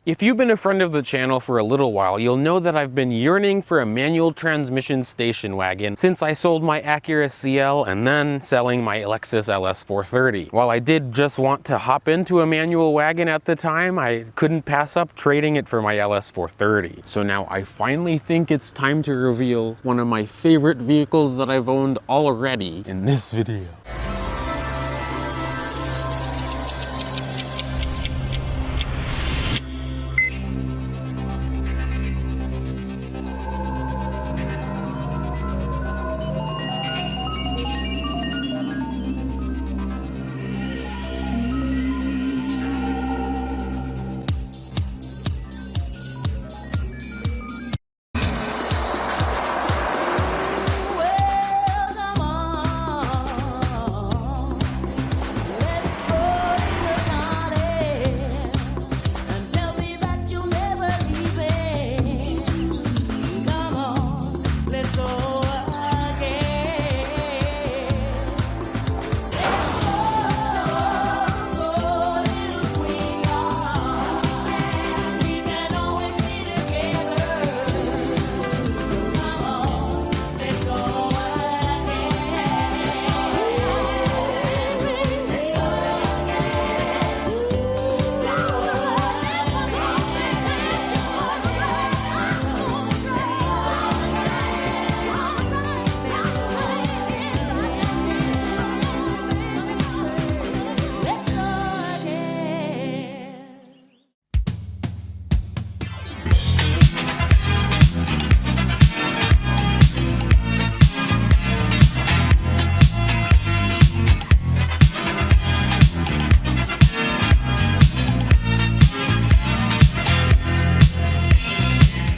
If you've been a friend of the channel for a little while, you'll know that I've been yearning for a manual transmission station wagon since I sold my Acura CL and then selling my Lexus LS 430. While I did just want to hop into a manual wagon at the time, I couldn't pass up trading it for my LS 430. So now I finally think it's time to reveal one of my favorite vehicles that I've owned already in this video.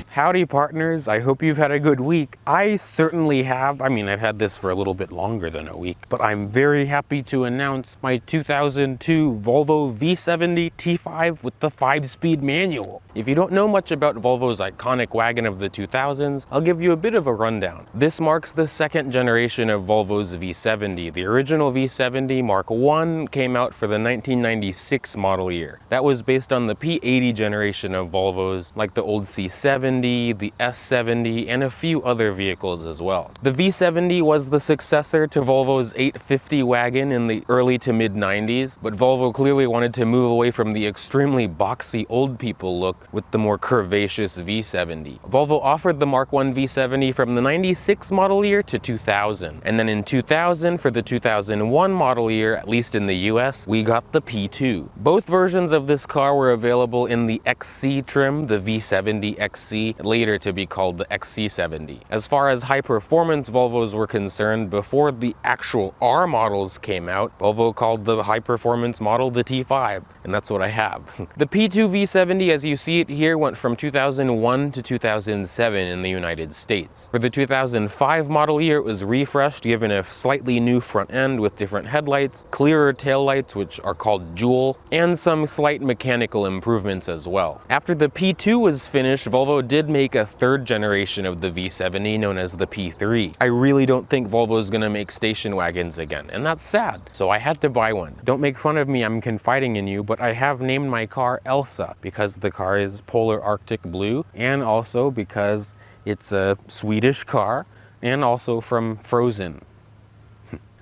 Howdy partners, I hope you've had a good week. I certainly have. I mean, I've had this for a little bit longer than a week, but I'm very happy to announce my 2002 Volvo V70 T5 with the 5-speed manual. If you don't know much about Volvo's iconic wagon of the 2000s, I'll give you a bit of a rundown. This marks the second generation of Volvo's V70. The original V70 Mark I came out for the 1996 model year. That was based on the P80 generation of Volvos, like the old C70, the S70, and a few other vehicles as well. The V70 was the successor to Volvo's 850 wagon in the early to mid 90s, but Volvo clearly wanted to move away from the extremely boxy old people look with the more curvaceous V70. Volvo offered the Mark I V70 from the 96 model year to 2000, and then in 2000 for the 2001 model year, at least in the US, we got the P2. Both versions of this car were available in the XC trim, the V70 XC, later to be called the XC70. As far as high performance Volvos were concerned, before the actual R models came out, Volvo called the high performance model the T5, and that's what I have. The P2 V70, as you see it here, went from 2001 to 2007 in the United States. For the 2005 model year, it was refreshed, given a slightly new front end with different headlights, clearer taillights, which are called dual, and some slight mechanical improvements as well. After the P2 was finished, Volvo did make a third generation of the V70 known as the P3. I really don't think Volvo is going to make station wagons again, and that's sad, so I had to buy one. Don't make fun of me, I'm confiding in you, but I have named my car Elsa because the car is polar Arctic blue, and also because it's a Swedish car, and also from Frozen.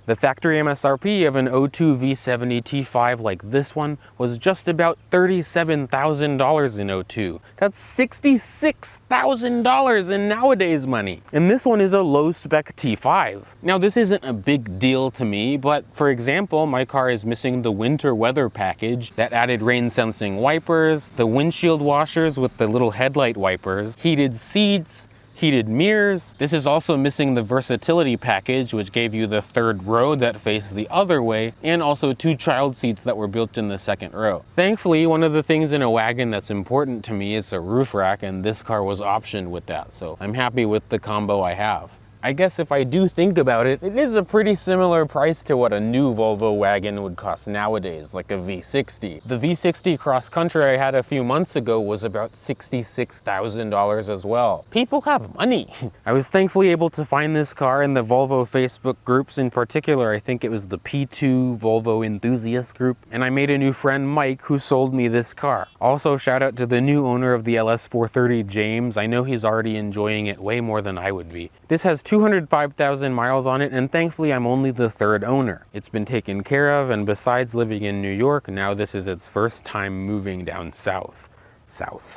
The factory MSRP of an 02 V70 T5 like this one was just about $37,000 in 02. That's $66,000 in nowadays money. And this one is a low-spec T5. Now this isn't a big deal to me, but for example, my car is missing the winter weather package that added rain-sensing wipers, the windshield washers with the little headlight wipers, heated seats, heated mirrors. This is also missing the versatility package, which gave you the third row that faced the other way, and also 2 child seats that were built in the second row. Thankfully, one of the things in a wagon that's important to me is a roof rack, and this car was optioned with that, so I'm happy with the combo I have. I guess if I do think about it, it is a pretty similar price to what a new Volvo wagon would cost nowadays, like a V60. The V60 cross country I had a few months ago was about $66,000 as well. People have money. I was thankfully able to find this car in the Volvo Facebook groups. In particular, I think it was the P2 Volvo enthusiast group, and I made a new friend, Mike, who sold me this car. Also, shout out to the new owner of the LS430, James. I know he's already enjoying it way more than I would be. This has 205,000 miles on it, and thankfully I'm only the third owner. It's been taken care of, and besides living in New York, now this is its first time moving down south.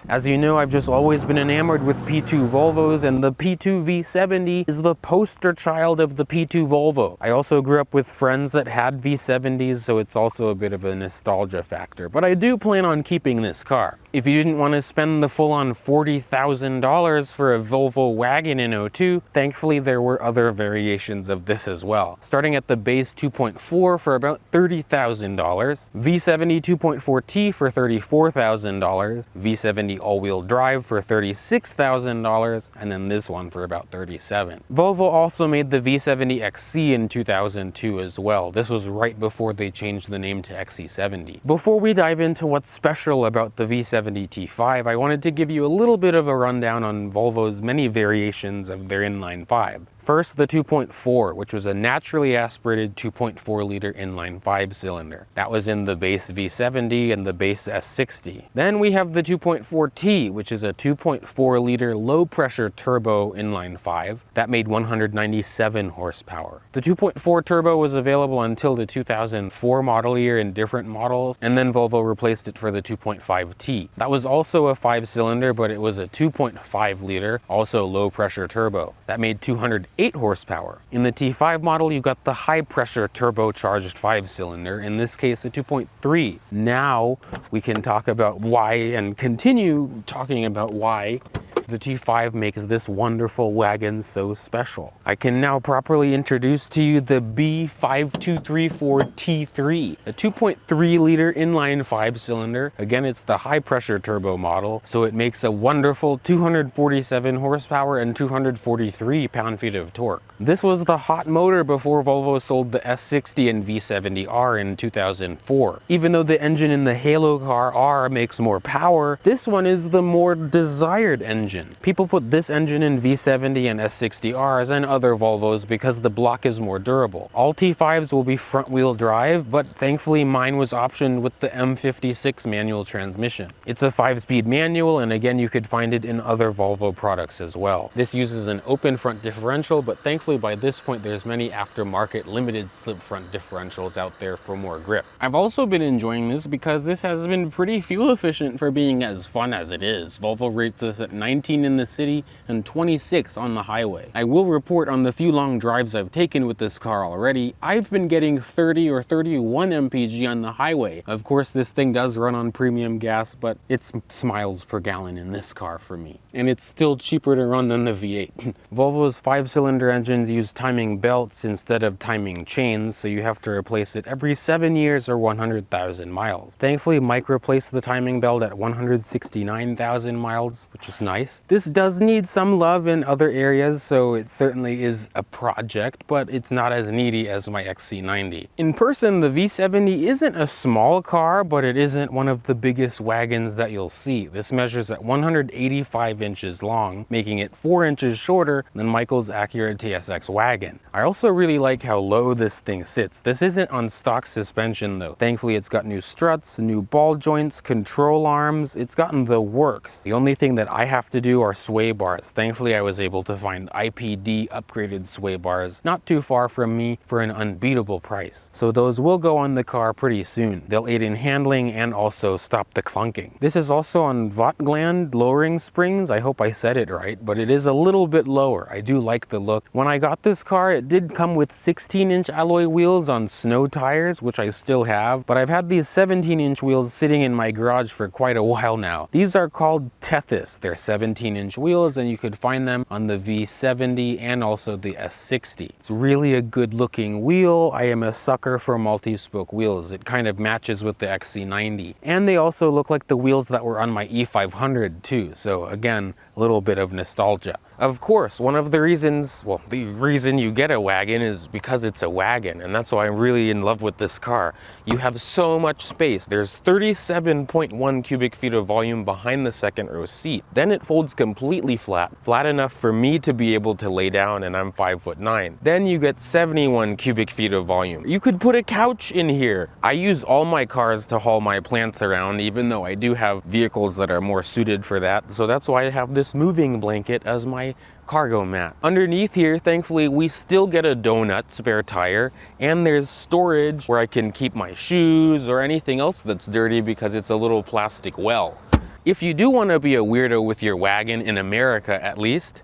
As you know, I've just always been enamored with P2 Volvos, and the P2 V70 is the poster child of the P2 Volvo. I also grew up with friends that had V70s, so it's also a bit of a nostalgia factor, but I do plan on keeping this car. If you didn't want to spend the full-on $40,000 for a Volvo wagon in 02, thankfully there were other variations of this as well. Starting at the base 2.4 for about $30,000, V70 2.4T for $34,000, V70 all-wheel drive for $36,000, and then this one for about $37,000. Volvo also made the V70 XC in 2002 as well. This was right before they changed the name to XC70. Before we dive into what's special about the V70 T5, I wanted to give you a little bit of a rundown on Volvo's many variations of their inline 5. First, the 2.4, which was a naturally aspirated 2.4 liter inline 5-cylinder. That was in the base V70 and the base S60. Then we have the 2.4T, which is a 2.4 liter low pressure turbo inline 5. That made 197 horsepower. The 2.4 turbo was available until the 2004 model year in different models, and then Volvo replaced it for the 2.5T. That was also a 5-cylinder, but it was a 2.5 liter, also low pressure turbo. That made 208 horsepower. In the T5 model, you got the high pressure turbocharged 5-cylinder, in this case a 2.3. Now we can talk about why, and continue talking about why the T5 makes this wonderful wagon so special. I can now properly introduce to you the B5234T3, a 2.3 liter inline 5-cylinder. Again, it's the high pressure turbo model, so it makes a wonderful 247 horsepower and 243 pound-feet of torque. This was the hot motor before Volvo sold the S60 and V70R in 2004. Even though the engine in the Halo car R makes more power, this one is the more desired engine. People put this engine in V70 and S60Rs and other Volvos because the block is more durable. All T5s will be front-wheel drive, but thankfully mine was optioned with the M56 manual transmission. It's a 5-speed manual, and again you could find it in other Volvo products as well. This uses an open front differential, but thankfully by this point there's many aftermarket limited slip front differentials out there for more grip. I've also been enjoying this because this has been pretty fuel efficient for being as fun as it is. Volvo rates this at 19 in the city and 26 on the highway. I will report on the few long drives I've taken with this car already. I've been getting 30 or 31 mpg on the highway. Of course, this thing does run on premium gas, but it's miles per gallon in this car for me. And it's still cheaper to run than the V8. Volvo's 5-cylinder engines use timing belts instead of timing chains, so you have to replace it every 7 years or 100,000 miles. Thankfully, Mike replaced the timing belt at 169,000 miles, which is nice. This does need some love in other areas, so it certainly is a project, but it's not as needy as my XC90. In person, the V70 isn't a small car, but it isn't one of the biggest wagons that you'll see. This measures at 185 inches long, making it 4 inches shorter than Michael's Acura TSX wagon. I also really like how low this thing sits. This isn't on stock suspension though. Thankfully, it's got new struts, new ball joints, control arms. It's gotten the works. The only thing that I have to do are sway bars. Thankfully, I was able to find IPD upgraded sway bars not too far from me for an unbeatable price. So those will go on the car pretty soon. They'll aid in handling and also stop the clunking. This is also on Vogtland lowering springs. I hope I said it right, but it is a little bit lower. I do like the look. When I got this car, it did come with 16-inch alloy wheels on snow tires, which I still have, but I've had these 17-inch wheels sitting in my garage for quite a while now. These are called Tethys. They're 17-inch wheels, and you could find them on the V70 and also the S60. It's really a good looking wheel. I am a sucker for multi-spoke wheels. It kind of matches with the XC90. And they also look like the wheels that were on my E500 too. So again, a little bit of nostalgia. Of course, one of the reasons, well, the reason you get a wagon is because it's a wagon, and that's why I'm really in love with this car. You have so much space. There's 37.1 cubic feet of volume behind the second row seat. Then it folds completely flat enough for me to be able to lay down, and I'm 5'9". Then you get 71 cubic feet of volume. You could put a couch in here. I use all my cars to haul my plants around, even though I do have vehicles that are more suited for that. So that's why I have this moving blanket as my cargo mat. Underneath here, thankfully, we still get a donut spare tire, and there's storage where I can keep my shoes or anything else that's dirty because it's a little plastic well. If you do want to be a weirdo with your wagon, in America at least,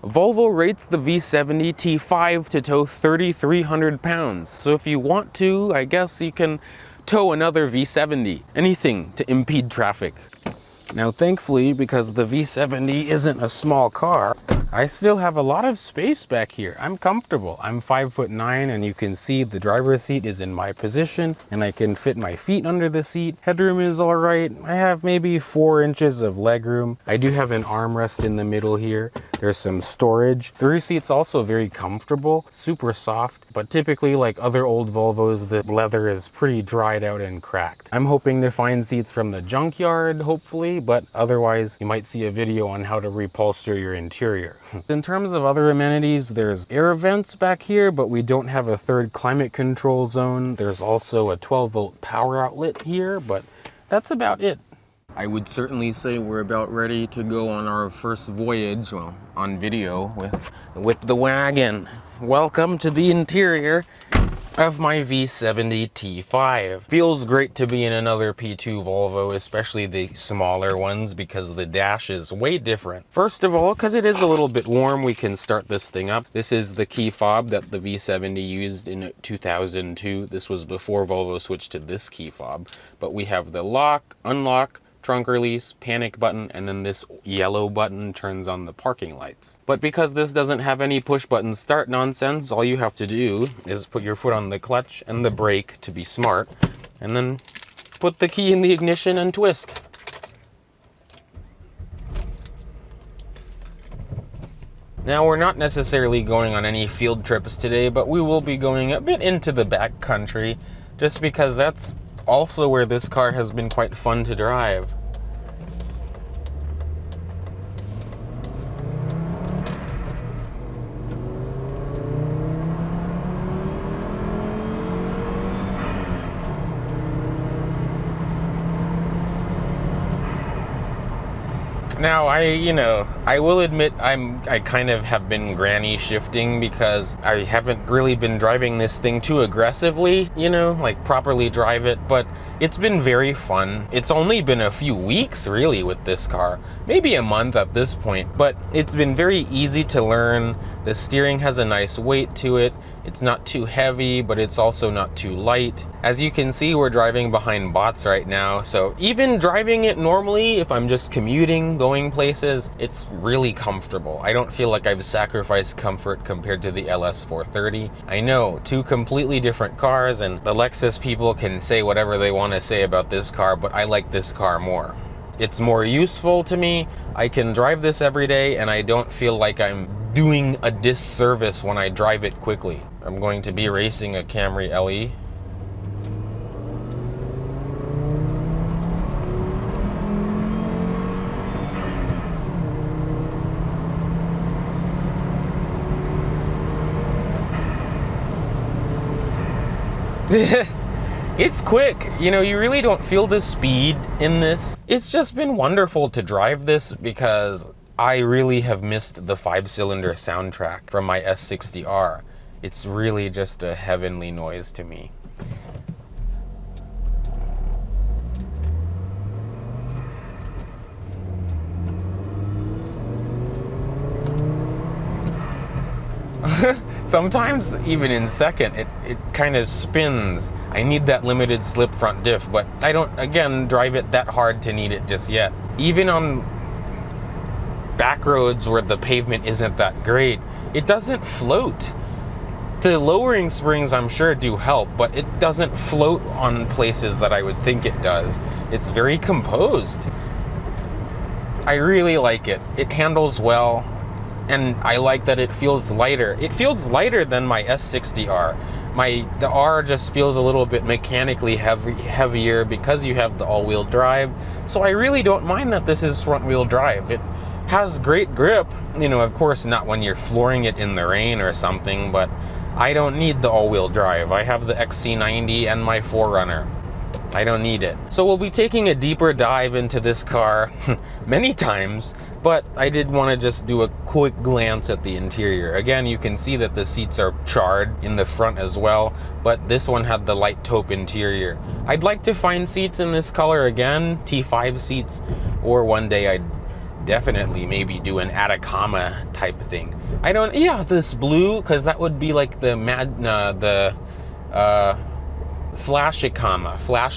Volvo rates the V70 T5 to tow 3,300 pounds. So if you want to, I guess you can tow another V70, anything to impede traffic. Now thankfully, because the V70 isn't a small car, I still have a lot of space back here. I'm comfortable. I'm 5'9", and you can see the driver's seat is in my position, and I can fit my feet under the seat. Headroom is all right. I have maybe 4 inches of legroom. I do have an armrest in the middle here. There's some storage. The rear seat's also very comfortable, super soft, but typically, like other old Volvos, the leather is pretty dried out and cracked. I'm hoping to find seats from the junkyard, hopefully, but otherwise you might see a video on how to reupholster your interior. In terms of other amenities, there's air vents back here, but we don't have a third climate control zone. There's also a 12-volt power outlet here, but that's about it. I would certainly say we're about ready to go on our first voyage, well, on video, with the wagon. Welcome to the interior of my V70 T5. Feels great to be in another P2 Volvo, especially the smaller ones, because the dash is way different. First of all, because it is a little bit warm, we can start this thing up. This is the key fob that the V70 used in 2002. This was before Volvo switched to this key fob. But we have the lock, unlock, trunk release, panic button, and then this yellow button turns on the parking lights. But because this doesn't have any push button start nonsense, all you have to do is put your foot on the clutch and the brake to be smart, and then put the key in the ignition and twist. Now, we're not necessarily going on any field trips today, but we will be going a bit into the back country, just because that's also where this car has been quite fun to drive. Now, I will admit I kind of have been granny shifting because I haven't really been driving this thing too aggressively, like properly drive it, but it's been very fun. It's only been a few weeks really with this car, maybe a month at this point, but it's been very easy to learn. The steering has a nice weight to it. It's not too heavy, but it's also not too light. As you can see, we're driving behind bots right now, so even driving it normally, if I'm just commuting, going places, it's really comfortable. I don't feel like I've sacrificed comfort compared to the LS430. I know, 2 completely different cars, and the Lexus people can say whatever they want to say about this car, but I like this car more. It's more useful to me. I can drive this every day, and I don't feel like I'm doing a disservice when I drive it quickly. I'm going to be racing a Camry LE. It's quick, you really don't feel the speed in this. It's just been wonderful to drive this because I really have missed the 5-cylinder soundtrack from my S60R. It's really just a heavenly noise to me. Sometimes, even in second, it kind of spins. I need that limited slip front diff, but I don't, again, drive it that hard to need it just yet. Even on back roads where the pavement isn't that great, it doesn't float. The lowering springs, I'm sure, do help, but it doesn't float on places that I would think it does. It's very composed. I really like it. It handles well, and I like that it feels lighter. It feels lighter than my S60R. The R just feels a little bit mechanically heavier because you have the all-wheel drive. So I really don't mind that this is front-wheel drive. It has great grip, you know, of course not when you're flooring it in the rain or something, but I don't need the all-wheel drive. I have the XC90 and my 4Runner. I don't need it. So we'll be taking a deeper dive into this car many times, but I did want to just do a quick glance at the interior. Again, you can see that the seats are charred in the front as well, but this one had the light taupe interior. I'd like to find seats in this color again, T5 seats, or one day I'd definitely maybe do an Atacama type thing. This blue, because that would be like the Flash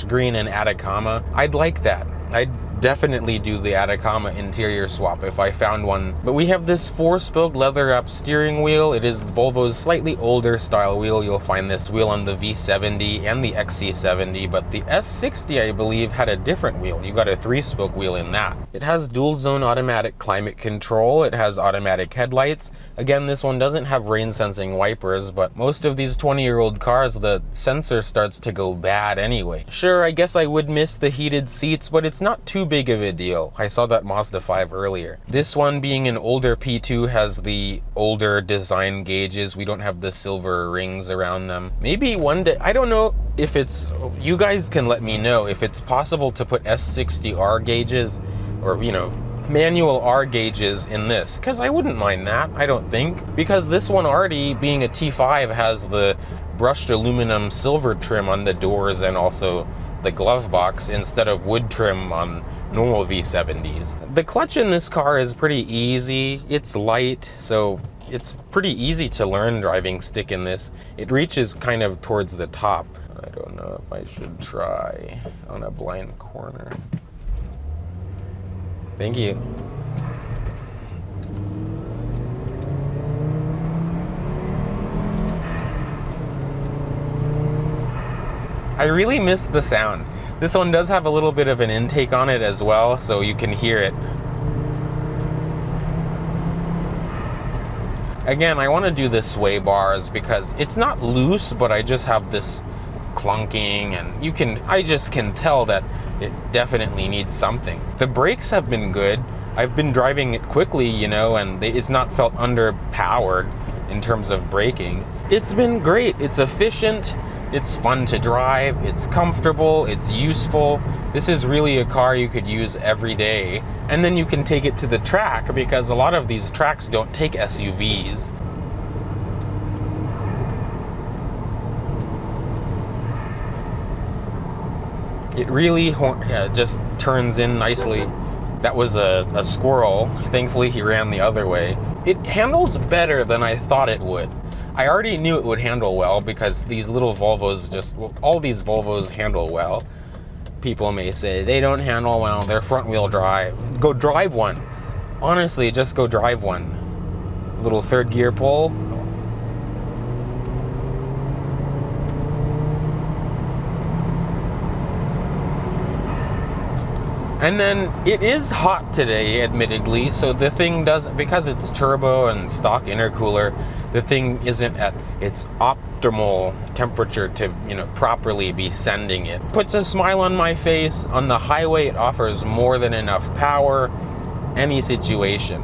green and Atacama. I'd like that. I'd definitely do the Atacama interior swap if I found one. But we have this 4-spoke leather wrap steering wheel. It is Volvo's slightly older style wheel. You'll find this wheel on the V70 and the XC70, but the S60, I believe, had a different wheel. You got a 3-spoke wheel in that. It has dual zone automatic climate control. It has automatic headlights. Again, this one doesn't have rain sensing wipers, but most of these 20-year-old cars, the sensor starts to go bad anyway. Sure, I guess I would miss the heated seats, but it's not too big of a deal. I saw that Mazda 5 earlier. This one, being an older P2, has the older design gauges. We don't have the silver rings around them. Maybe one day, I don't know if it's, you guys can let me know if it's possible to put S60R gauges or, you know, manual R gauges in this, because I wouldn't mind that, I don't think, because this one already, being a T5, has the brushed aluminum silver trim on the doors and also the glove box instead of wood trim on normal V70s. The clutch in this car is pretty easy. It's light, so it's pretty easy to learn driving stick in this. It reaches kind of towards the top. I don't know if I should try on a blind corner. Thank you. I really miss the sound. This one does have a little bit of an intake on it as well, so you can hear it. Again, I want to do the sway bars because it's not loose, but I just have this clunking, and I just can tell that it definitely needs something. The brakes have been good. I've been driving it quickly, you know, and it's not felt underpowered in terms of braking. It's been great. It's efficient. It's fun to drive. It's comfortable. It's useful. This is really a car you could use every day. And then you can take it to the track, because a lot of these tracks don't take SUVs. It really just turns in nicely. That was a squirrel. Thankfully, he ran the other way. It handles better than I thought it would. I already knew it would handle well because these little Volvos all these Volvos handle well. People may say they don't handle well, they're front wheel drive. Go drive one. Honestly, just go drive one. Little third gear pull. And then it is hot today, admittedly, so the thing doesn't, because it's turbo and stock intercooler, the thing isn't at its optimal temperature to, you know, properly be sending it. Puts a smile on my face. On the highway, it offers more than enough power, any situation.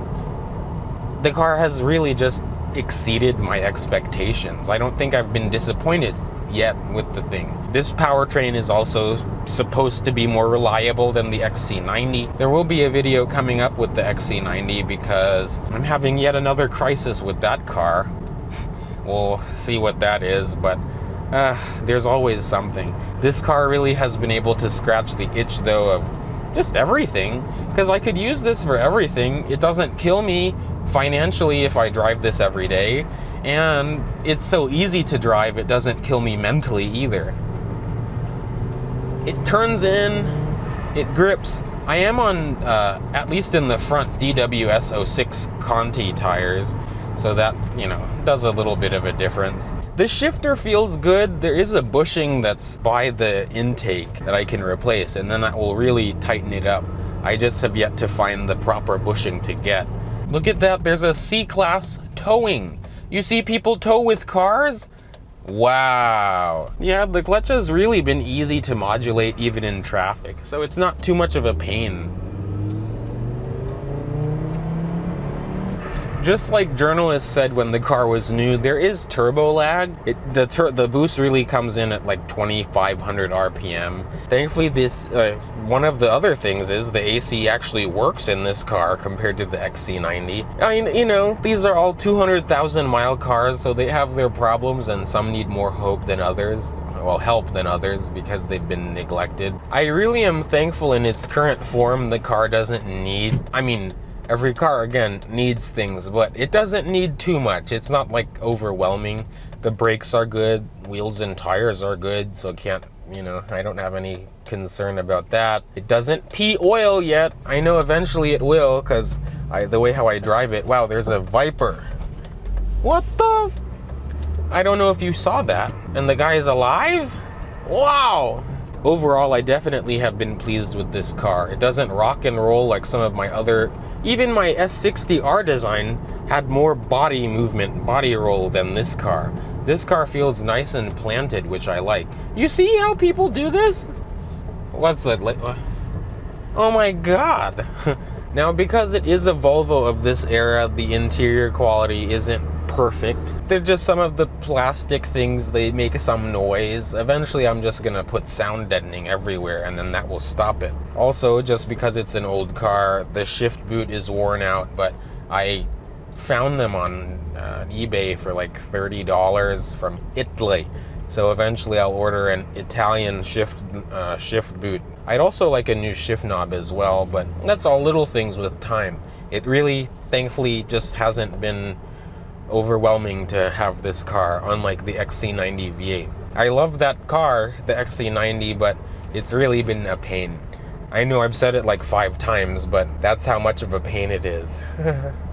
The car has really just exceeded my expectations. I don't think I've been disappointed yet with the thing. This powertrain is also supposed to be more reliable than the XC90. There will be a video coming up with the XC90 because I'm having yet another crisis with that car. We'll see what that is, but there's always something. This car really has been able to scratch the itch, though, of just everything, because I could use this for everything. It doesn't kill me financially if I drive this every day, and it's so easy to drive, it doesn't kill me mentally either. It turns in, it grips. I am on, at least in the front, DWS 06 Conti tires, so that, you know, does a little bit of a difference. The shifter feels good. There is a bushing that's by the intake that I can replace, and then that will really tighten it up. I just have yet to find the proper bushing to get. Look at that, there's a C-Class towing. You see people tow with cars? Wow. Yeah, the clutch has really been easy to modulate even in traffic, so it's not too much of a pain. Just like journalists said when the car was new, there is turbo lag. The boost really comes in at like 2,500 RPM. Thankfully, one of the other things is the AC actually works in this car compared to the XC90. I mean, you know, these are all 200,000 mile cars, so they have their problems, and some need more hope than others. Well, help than others because they've been neglected. I really am thankful in its current form the car doesn't need, I mean, every car, again, needs things, but it doesn't need too much. It's not like overwhelming. The brakes are good, wheels and tires are good, so I don't have any concern about that. It doesn't pee oil yet. I know eventually it will, because the way how I drive it. Wow, there's a Viper. What the? I don't know if you saw that. And the guy is alive? Wow. Overall, I definitely have been pleased with this car. It doesn't rock and roll like some of my other, even my S60R design had more body movement, body roll than this car. This car feels nice and planted, which I like. You see how people do this? What's that? Oh my God. Now, because it is a Volvo of this era, the interior quality isn't perfect. They're just some of the plastic things, they make some noise. Eventually I'm just gonna put sound deadening everywhere and then that will stop it. Also, just because it's an old car, the shift boot is worn out, but I found them on eBay for like $30 from Italy. So eventually I'll order an Italian shift boot. I'd also like a new shift knob as well, but that's all little things with time. It really, thankfully, just hasn't been overwhelming to have this car, unlike the XC90 V8. I love that car, the XC90, but it's really been a pain. I know I've said it like 5 times, but that's how much of a pain it is.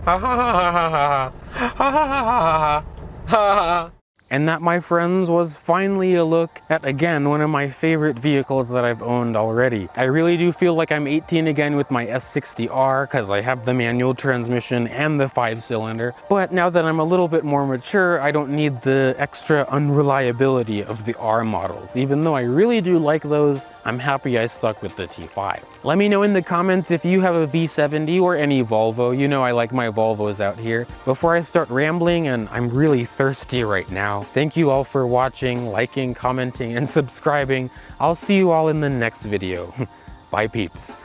Ha ha ha ha ha ha ha ha ha ha. And that, my friends, was finally a look at, again, one of my favorite vehicles that I've owned already. I really do feel like I'm 18 again with my S60R because I have the manual transmission and the 5-cylinder. But now that I'm a little bit more mature, I don't need the extra unreliability of the R models. Even though I really do like those, I'm happy I stuck with the T5. Let me know in the comments if you have a V70 or any Volvo. You know I like my Volvos out here. Before I start rambling, and I'm really thirsty right now, thank you all for watching, liking, commenting, and subscribing. I'll see you all in the next video. Bye, peeps.